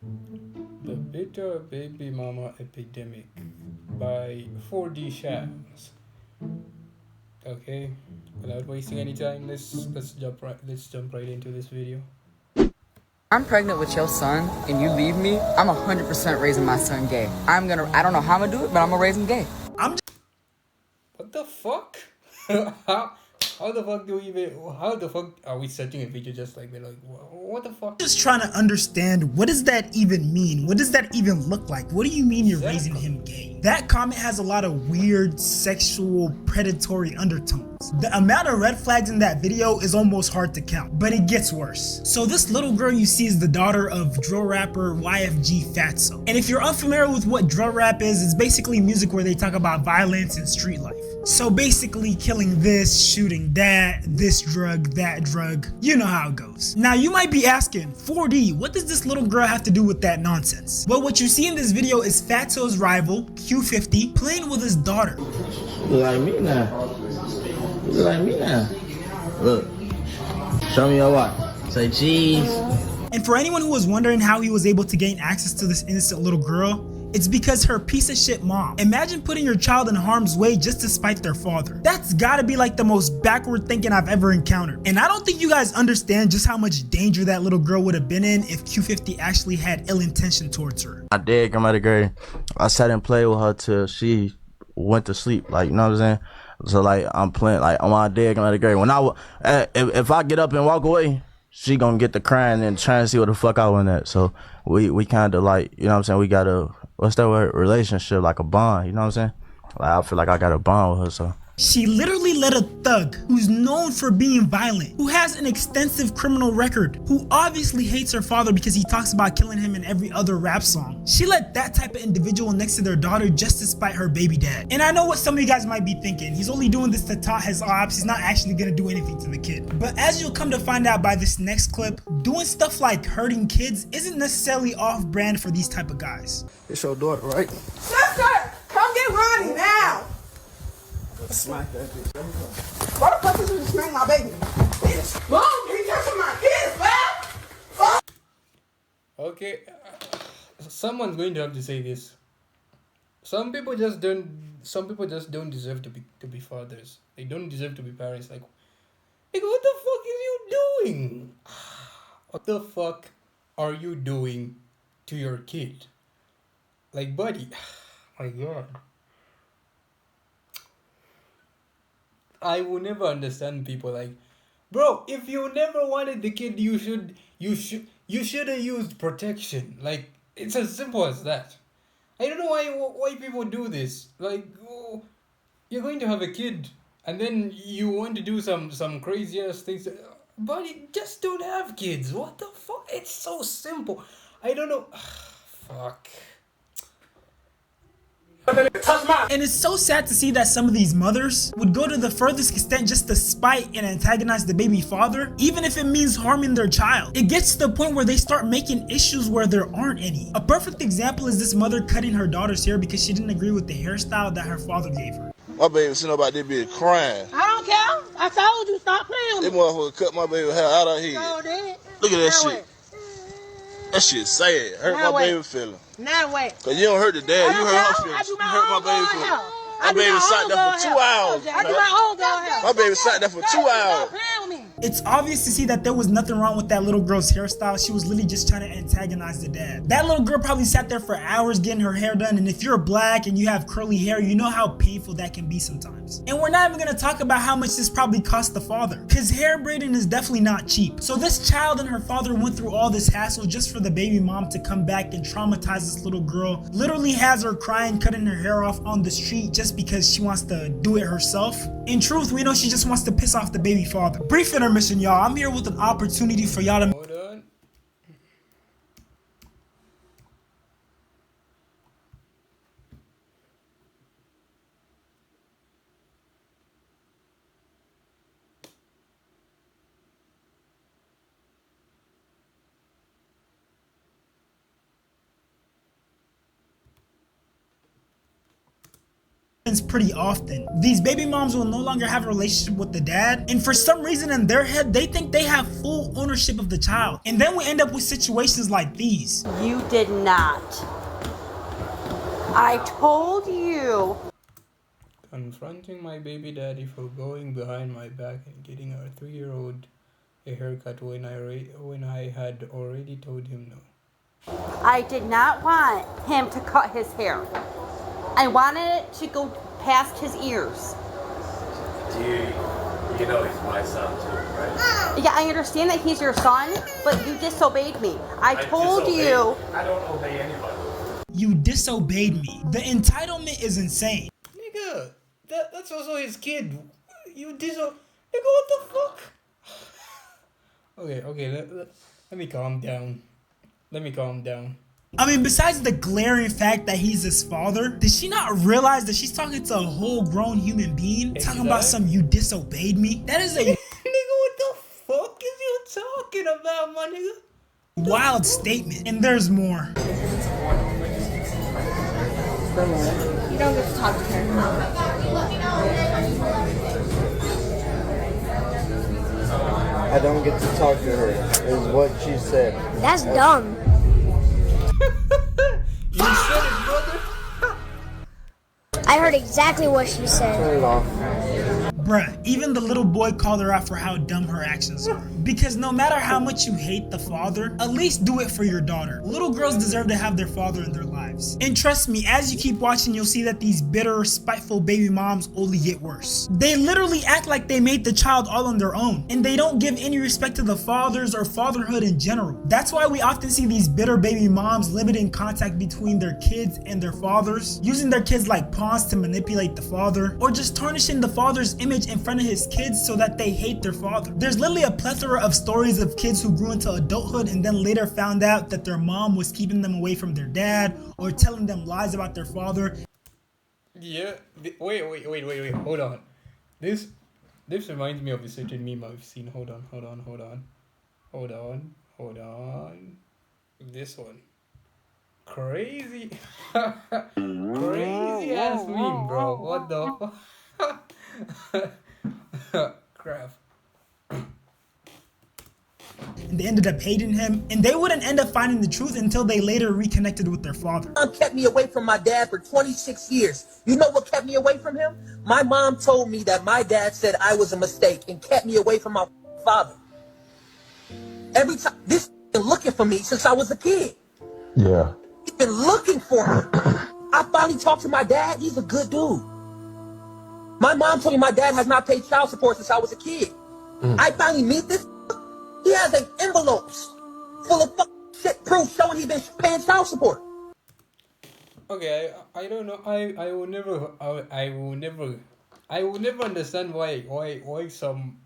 The Bitter Baby Mama Epidemic by 4D Shams. Okay, without wasting any time, let's jump right into this video. I'm pregnant with your son and you leave me, I'm 100% raising my son gay. I don't know how I'm gonna do it, but I'm gonna raise him gay. What the fuck? how, how the fuck do we even? How the fuck are we setting a video just like that? Like, what the fuck? Just trying to understand, what does that even mean? What does that even look like? What do you mean you're raising him gay? That comment has a lot of weird sexual predatory undertones. The amount of red flags in that video is almost hard to count, but it gets worse. So this little girl you see is the daughter of drill rapper YFG Fatso. And if you're unfamiliar with what drill rap is, it's basically music where they talk about violence and street life. So basically killing this, shooting that, this drug, that drug, you know how it goes. Now you might be asking, 4D, what does this little girl have to do with that nonsense? Well, what you see in this video is Fatso's rival, Q50, playing with his daughter. You like me now. You like me now. Look. Show me your watch. Say cheese. And for anyone who was wondering how he was able to gain access to this innocent little girl, it's because her piece of shit mom. Imagine putting your child in harm's way just to spite their father. That's gotta be like the most backward thinking I've ever encountered. And I don't think you guys understand just how much danger that little girl would have been in if Q50 actually had ill intention towards her. My dad got my degree. I sat and played with her till she went to sleep. Like, you know what I'm saying? So like, I'm playing like on my dad got my degree. When if I get up and walk away, she gonna get the crying and trying to see what the fuck I went at. So we kind of like, you know what I'm saying? We got a, what's that word? Relationship, like a bond, you know what I'm saying? Like, I feel like I got a bond with her, so. She literally let a thug who's known for being violent, who has an extensive criminal record, who obviously hates her father because he talks about killing him in every other rap song. She let that type of individual next to their daughter just to spite her baby dad. And I know what some of you guys might be thinking. He's only doing this to tot his ops. He's not actually gonna do anything to the kid. But as you'll come to find out by this next clip, doing stuff like hurting kids isn't necessarily off brand for these type of guys. It's your daughter, right? Sister, come get Ronnie now. Smack that bitch. Why the fuck is you smack my baby? Bitch. Mom, you touching my kids, man? Okay, someone's going to have to say this. Some people just don't. Some people just don't deserve to be fathers. They don't deserve to be parents. Like what the fuck is you doing? What the fuck are you doing to your kid? Like, buddy, my God. I will never understand people like, bro, if you never wanted the kid, you should have used protection. Like, it's as simple as that. I don't know why people do this. Like, oh, you're going to have a kid and then you want to do some crazy ass things. But you just don't have kids. What the fuck? It's so simple. I don't know. Fuck. And it's so sad to see that some of these mothers would go to the furthest extent just to spite and antagonize the baby father, even if it means harming their child. It gets to the point where they start making issues where there aren't any. A perfect example is this mother cutting her daughter's hair because she didn't agree with the hairstyle that her father gave her. My baby sitting about this bitch crying. I don't care. I told you stop playing with This me. motherfucker cut my baby hair out of here. So did. Look at that Now shit. That shit sad. Hurt Now my wait. baby feeling. Now wait. Cause you don't hurt the dad, you hurt her feelings. I do You my hurt my own baby girl feelings. hair. My baby sat there for 2 hours. I do my own girl hair. My baby sat there for 2 hours. Stop playing with me. It's obvious to see that there was nothing wrong with that little girl's hairstyle. She was literally just trying to antagonize the dad. That little girl probably sat there for hours getting her hair done, and if you're black and you have curly hair, you know how painful that can be sometimes. And we're not even gonna talk about how much this probably cost the father, because hair braiding is definitely not cheap. So this child and her father went through all this hassle just for the baby mom to come back and traumatize this little girl. Literally has her crying, cutting her hair off on the street just because she wants to do it herself. In truth, we know she just wants to piss off the baby father. Brief intermission, y'all. I'm here with an opportunity for y'all to Hold on. pretty often. These baby moms will no longer have a relationship with the dad, and for some reason in their head, they think they have full ownership of the child. And then we end up with situations like these. You did not. I told you. Confronting my baby daddy for going behind my back and getting our 3-year-old a haircut when I had already told him no. I did not want him to cut his hair. I wanted it to go past his ears. You know he's my son too, right? Yeah, I understand that he's your son, but you disobeyed me. I told you. I don't obey anybody. You disobeyed me. The entitlement is insane. Nigga, that's also his kid. You Nigga, what the fuck? Okay, let me calm down. I mean, besides the glaring fact that he's his father, did she not realize that she's talking to a whole grown human being? Exactly. Talking about some you disobeyed me? That is a Nigga, what the fuck is you talking about, my nigga? wild statement. And there's more. You don't get to talk to her. I don't get to talk to her, is what she said. That's dumb. You said it, brother. I heard exactly what she said. Turn it off. Bruh, even the little boy called her out for how dumb her actions are. Because no matter how much you hate the father, at least do it for your daughter. Little girls deserve to have their father in their lives. And trust me, as you keep watching, you'll see that these bitter, spiteful baby moms only get worse. They literally act like they made the child all on their own, and they don't give any respect to the fathers or fatherhood in general. That's why we often see these bitter baby moms limiting contact between their kids and their fathers, using their kids like pawns to manipulate the father, or just tarnishing the father's image in front of his kids so that they hate their father. There's literally a plethora of stories of kids who grew into adulthood and then later found out that their mom was keeping them away from their dad or telling them lies about their father. Yeah, wait, hold on. This reminds me of a certain meme I've seen. Hold on. This one. Crazy. Crazy ass meme, bro. What the fuck? Crap. And they ended up hating him, and they wouldn't end up finding the truth until they later reconnected with their father. Mom kept me away from my dad for 26 years. You know what kept me away from him? My mom told me that my dad said I was a mistake and kept me away from my father. Every time, this been looking for me since I was a kid. Yeah. He's been looking for me. I finally talked to my dad. He's a good dude. My mom told me my dad has not paid child support since I was a kid. I finally meet this. He has envelopes full of shit proof showing he's been paying child support. Okay, I don't know. I will never understand why some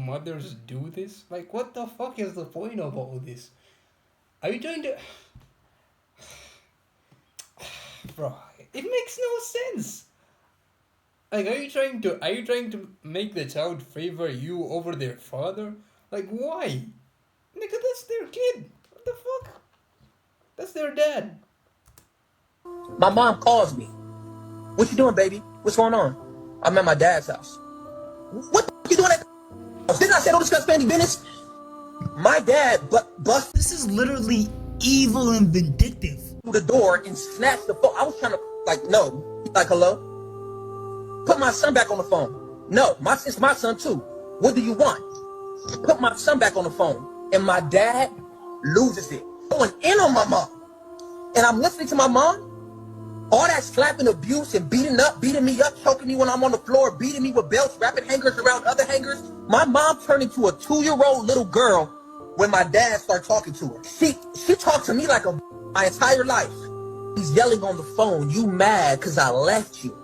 mothers do this. Like, what the fuck is the point of all this? Are you trying to... Bro, it makes no sense. Like, are you trying to make the child favor you over their father? Like, why? Nigga, that's their kid. What the fuck? That's their dad. My mom calls me. What you doing, baby? What's going on? I'm at my dad's house. What the you doing at the house? Didn't I say don't discuss family business? My dad bust This is literally evil and vindictive. through the door and snatched the phone. I was trying to, no. Like, hello? Put my son back on the phone. No, it's my son too. What do you want? Put my son back on the phone. And my dad loses it. Going in on my mom. And I'm listening to my mom. All that slapping, abuse, and beating me up, choking me when I'm on the floor, beating me with belts, wrapping hangers around other hangers. My mom turned into a 2-year-old little girl when my dad started talking to her. She talked to me like my entire life. He's yelling on the phone, you mad because I left you.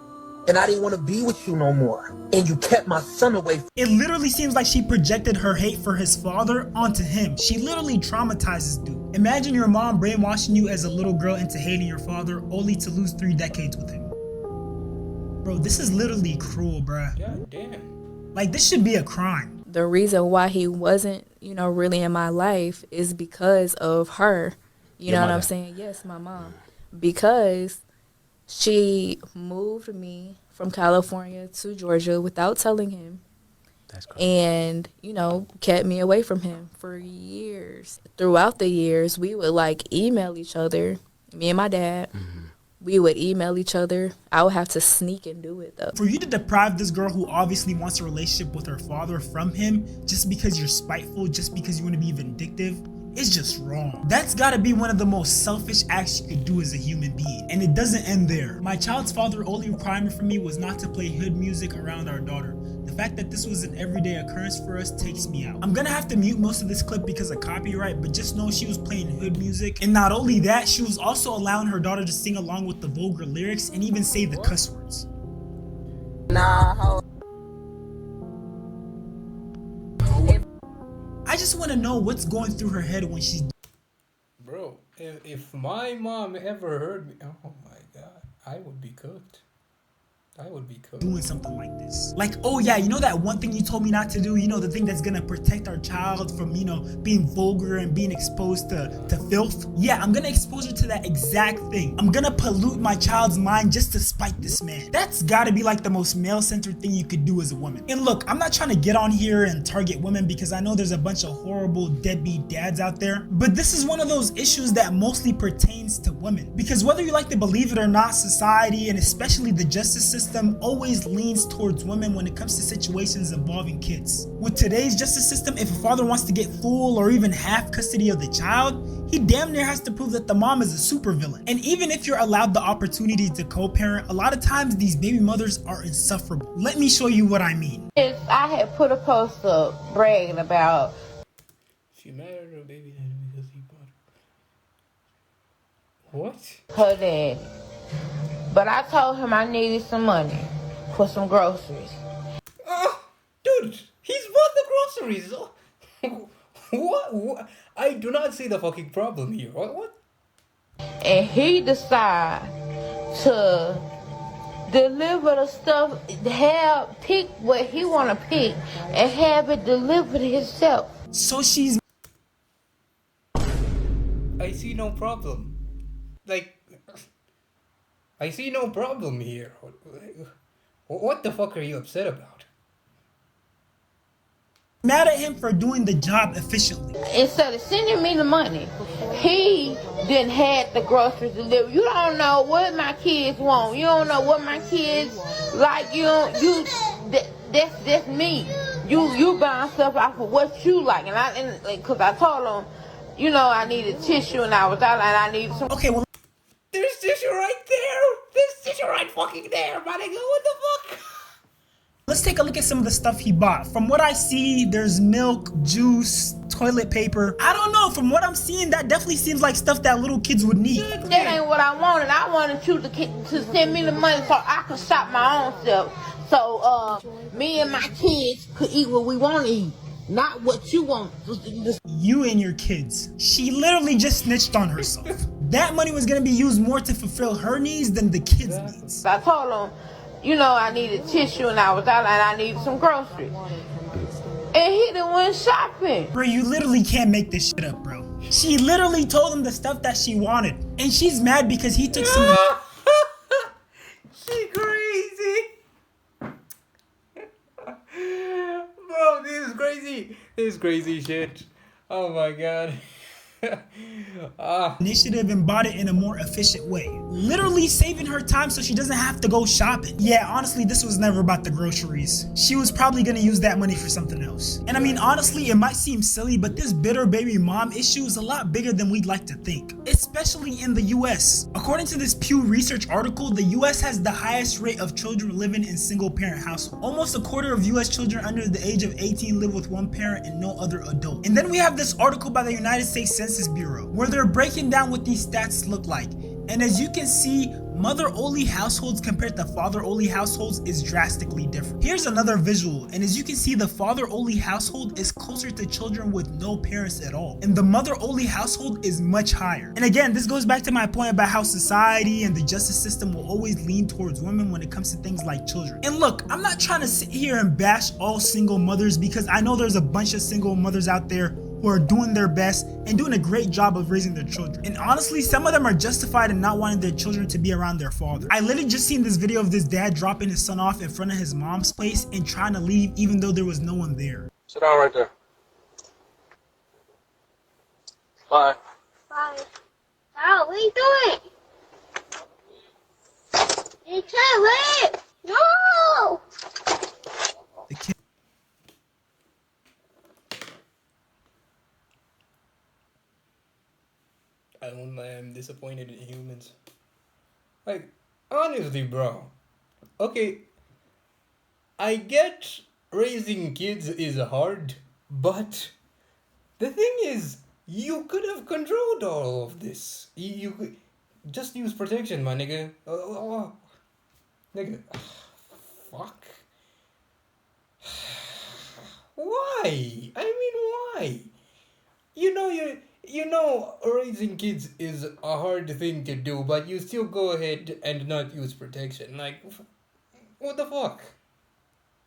And I didn't want to be with you no more. And you kept my son away. It literally seems like she projected her hate for his father onto him. She literally traumatizes dude. Imagine your mom brainwashing you as a little girl into hating your father only to lose 3 decades with him. Bro, this is literally cruel, bruh. God damn. Like, this should be a crime. The reason why he wasn't, really in my life is because of her. You know what I'm saying? Yes, my mom. Because She moved me from California to Georgia without telling him. That's crazy. And, you know, kept me away from him for years. Throughout the years, we would, like, email each other, me and my dad. Mm-hmm. We would email each other. I would have to sneak and do it, though. For you to deprive this girl who obviously wants a relationship with her father from him just because you're spiteful, just because you want to be vindictive, it's just wrong. That's gotta be one of the most selfish acts you could do as a human being. And it doesn't end there. My child's father only requirement for me was not to play hood music around our daughter. The fact that this was an everyday occurrence for us takes me out. I'm gonna have to mute most of this clip because of copyright, but just know she was playing hood music. And not only that, she was also allowing her daughter to sing along with the vulgar lyrics and even say the cuss words. Nah, I just want to know what's going through her head when she's... Bro, if my mom ever heard me, oh my god, I would be cooked. I would be cooked. Doing something like this. Like, oh yeah, you know that one thing you told me not to do? You know, the thing that's gonna protect our child from, you know, being vulgar and being exposed to filth? Yeah, I'm gonna expose her to that exact thing. I'm gonna pollute my child's mind just to spite this man. That's gotta be like the most male-centered thing you could do as a woman. And look, I'm not trying to get on here and target women because I know there's a bunch of horrible deadbeat dads out there, but this is one of those issues that mostly pertains to women. Because whether you like to believe it or not, society and especially the justice system always leans towards women when it comes to situations involving kids. With today's justice system, if a father wants to get full or even half custody of the child, he damn near has to prove that the mom is a supervillain. And even if you're allowed the opportunity to co-parent, a lot of times these baby mothers are insufferable. Let me show you what I mean. I had put a post up bragging about She married her baby daddy because he bought her. What? her daddy. But I told him I needed some money for some groceries. Dude, he's bought the groceries. What? I do not see the fucking problem here. What? And he decided to deliver the stuff, pick what he want to pick, and have it delivered himself. So she's... I see no problem. Like, I see no problem here. What the fuck are you upset about? Mad at him for doing the job efficiently. Instead of sending me the money, he didn't have the groceries delivered. You don't know what my kids want. You don't know what my kids like. That's me. You buying stuff off of what you like, and because I told him, you know, I needed tissue and I was out and I needed some. Okay, well. There's tissue right there. There's tissue right fucking there, my nigga. What the fuck? Let's take a look at some of the stuff he bought. From what I see, there's milk, juice, toilet paper. I don't know. From what I'm seeing, that definitely seems like stuff that little kids would need. That ain't what I wanted. I wanted you to send me the money so I could shop my own stuff. So me and my kids could eat what we want to eat. Not what you want. You and your kids. She literally just snitched on herself. That money was gonna be used more to fulfill her needs than the kids' needs. I told him, you know, I needed tissue and I was out and I needed some groceries. And he done went shopping. Bro, you literally can't make this shit up, bro. She literally told him the stuff that she wanted. And she's mad because he took some... She crazy. Bro, this is crazy. This is crazy shit. Oh my god. Initiative and bought it in a more efficient way. Literally saving her time so she doesn't have to go shopping. Yeah, honestly, this was never about the groceries. She was probably gonna use that money for something else. And I mean, honestly, it might seem silly, but this bitter baby mom issue is a lot bigger than we'd like to think, especially in the US. According to this Pew Research article, the US has the highest rate of children living in single-parent households. Almost a quarter of US children under the age of 18 live with one parent and no other adult. And then we have this article by the United States Census Bureau, where they're breaking down what these stats look like. And as you can see, mother-only households compared to father-only households is drastically different. Here's another visual, and as you can see, the father-only household is closer to children with no parents at all, and the mother-only household is much higher. And again, this goes back to my point about how society and the justice system will always lean towards women when it comes to things like children. And look, I'm not trying to sit here and bash all single mothers, because I know there's a bunch of single mothers out there who are doing their best and doing a great job of raising their children. And honestly, some of them are justified in not wanting their children to be around their father. I literally just seen this video of this dad dropping his son off in front of his mom's place and trying to leave even though there was no one there. Sit down right there. Bye. Bye. Al, what are you doing? You can't leave! No! The kid. I don't know, I'm disappointed in humans. Like, honestly, bro. Okay, I get raising kids is hard, but the thing is, you could have controlled all of this. You could just use protection, my nigga. Nigga, fuck. Why? I mean, why? You know, raising kids is a hard thing to do, but you still go ahead and not use protection. Like, what the fuck?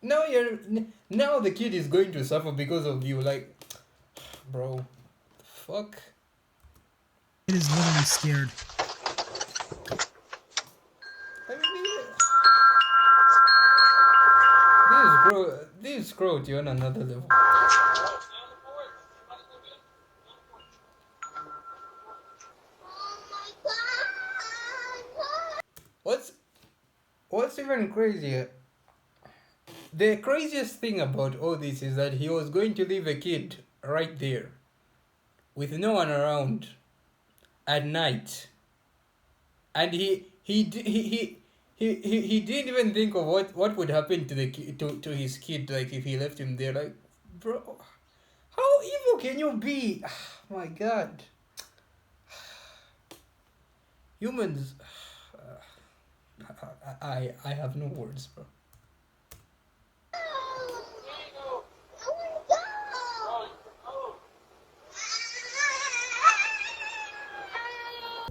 Now the kid is going to suffer because of you. Like, bro, fuck. It is literally scared. I mean, this is cruelty on another level. What's even crazier? The craziest thing about all this is that he was going to leave a kid right there, with no one around, at night, and he didn't even think of what would happen to to his kid, like if he left him there. Like, bro, how evil can you be? My God, humans. I have no words, bro.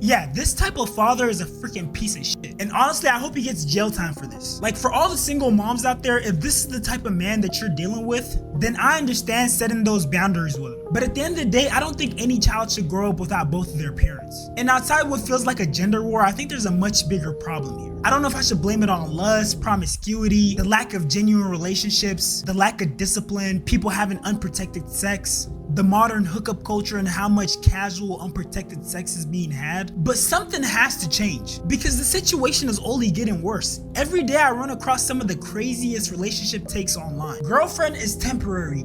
Yeah, this type of father is a freaking piece of shit. And honestly, I hope he gets jail time for this. Like, for all the single moms out there, if this is the type of man that you're dealing with, then I understand setting those boundaries with him. But at the end of the day, I don't think any child should grow up without both of their parents. And outside what feels like a gender war, I think there's a much bigger problem here. I don't know if I should blame it on lust, promiscuity, the lack of genuine relationships, the lack of discipline, people having unprotected sex, the modern hookup culture and how much casual, unprotected sex is being had. But something has to change because the situation is only getting worse. Every day I run across some of the craziest relationship takes online. Girlfriend is temporary.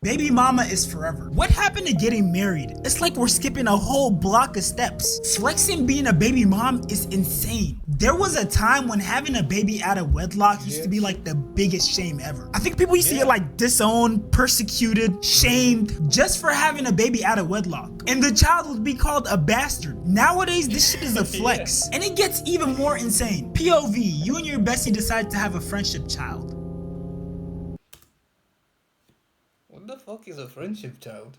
Baby mama is forever. What happened to getting married? It's like we're skipping a whole block of steps. Flexing being a baby mom is insane. There was a time when having a baby out of wedlock used to be like the biggest shame ever. I think people used to get like disowned, persecuted, shamed just for having a baby out of wedlock. And the child would be called a bastard. Nowadays, this shit is a flex. And it gets even more insane. POV, you and your bestie decide to have a friendship child. What the fuck is a friendship child?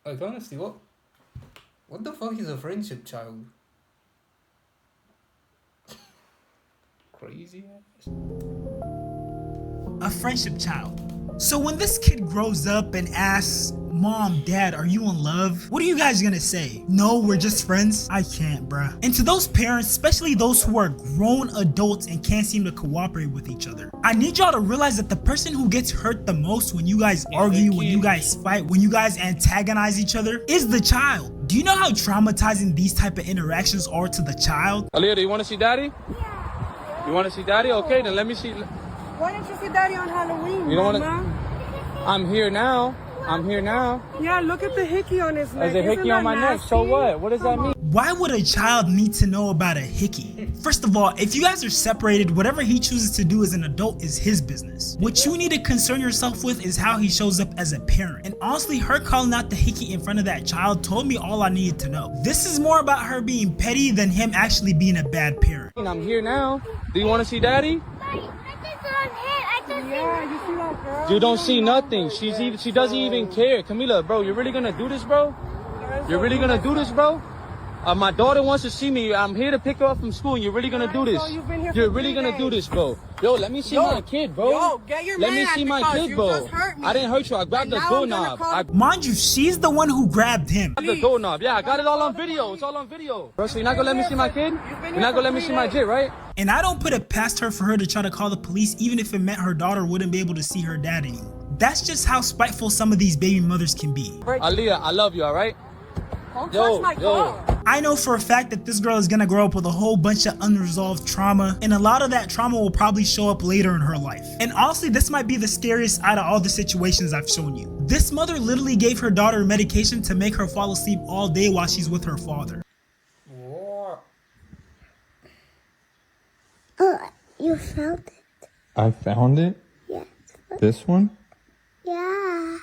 Like, honestly, what the fuck is a friendship child? Crazy ass. A friendship child. So when this kid grows up and asks, Mom, Dad, are you in love? What are you guys gonna say? No, we're just friends? I can't, bruh. And to those parents, especially those who are grown adults and can't seem to cooperate with each other, I need y'all to realize that the person who gets hurt the most when you guys argue, when you guys fight, when you guys antagonize each other is the child. Do you know how traumatizing these type of interactions are to the child? Aaliyah, do you want to see Daddy? Yeah. You want to see Daddy? Okay, then let me see. Why don't you see Daddy on Halloween, you don't want to? I'm here now. I'm here now. Yeah, look at the hickey on his neck. There's a hickey on my neck. So what? What does that mean? Why would a child need to know about a hickey? First of all, if you guys are separated, whatever he chooses to do as an adult is his business. What you need to concern yourself with is how he shows up as a parent. And honestly, her calling out the hickey in front of that child told me all I needed to know. This is more about her being petty than him actually being a bad parent. I'm here now. Do you want to see Daddy? Yeah, you see that girl? You don't see nothing. She doesn't even care. Camila, bro, you're really gonna do this, bro? You're really gonna do this, bro? My daughter wants to see me. I'm here to pick her up from school. And you're really gonna do this? you've been here You're for really 3 gonna do days. this, bro? Yo, let me see my kid, bro. Yo, get your Let me man see my because kid, you bro. just hurt me. I didn't hurt you. I grabbed the And now I'm gonna doorknob. call I the- Mind you, she's the one who grabbed him. grabbed the doorknob. Yeah, I got it all on video. It's all on video. Bro, so you're not gonna let me see my kid? You're not gonna let me see my jit, right? And I don't put it past her for her to try to call the police, even if it meant her daughter wouldn't be able to see her dad anymore. That's just how spiteful some of these baby mothers can be. Aaliyah, I love you, all right? Don't touch my car. I know for a fact that this girl is gonna grow up with a whole bunch of unresolved trauma, and a lot of that trauma will probably show up later in her life. And honestly, this might be the scariest out of all the situations I've shown you. This mother literally gave her daughter medication to make her fall asleep all day while she's with her father. You found it? I found it? Yes. This one? Yeah.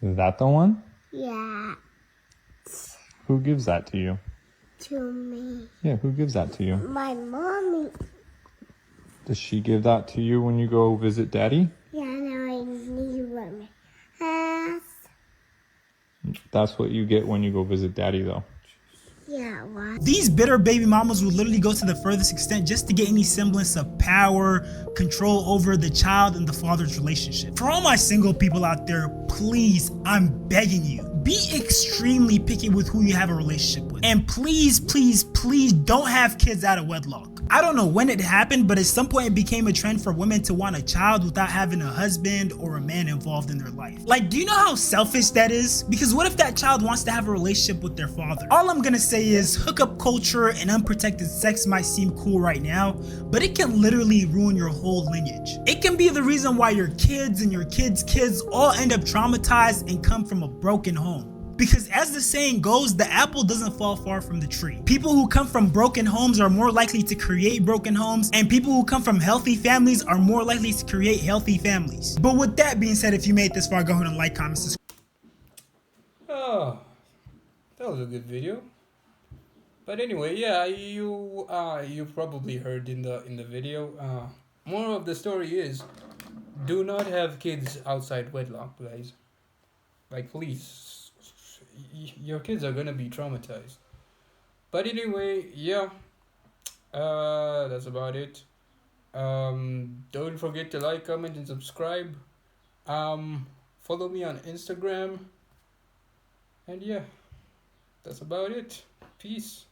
Is that the one? Yeah. Who gives that to you? To me. Yeah, who gives that to you? My mommy. Does she give that to you when you go visit daddy? Yeah, now I need one. Yes. That's what you get when you go visit daddy, though. Yeah, what? These bitter baby mamas would literally go to the furthest extent just to get any semblance of power, control over the child and the father's relationship. For all my single people out there, please, I'm begging you, be extremely picky with who you have a relationship with. And please, please, please don't have kids out of wedlock. I don't know when it happened, but at some point it became a trend for women to want a child without having a husband or a man involved in their life. Like, do you know how selfish that is? Because what if that child wants to have a relationship with their father? All I'm gonna say is hookup culture and unprotected sex might seem cool right now, but it can literally ruin your whole lineage. It can be the reason why your kids and your kids' kids all end up traumatized and come from a broken home. Because as the saying goes, the apple doesn't fall far from the tree. People who come from broken homes are more likely to create broken homes, and people who come from healthy families are more likely to create healthy families. But with that being said, if you made it this far, go ahead and like, comment, subscribe. Oh, that was a good video. But anyway, yeah, you probably heard in the video. Moral of the story is, do not have kids outside wedlock, guys. Like, please. Your kids are gonna be traumatized. But anyway, yeah, that's about it. Don't forget to like, comment, and subscribe. Follow me on Instagram. And yeah, that's about it. Peace.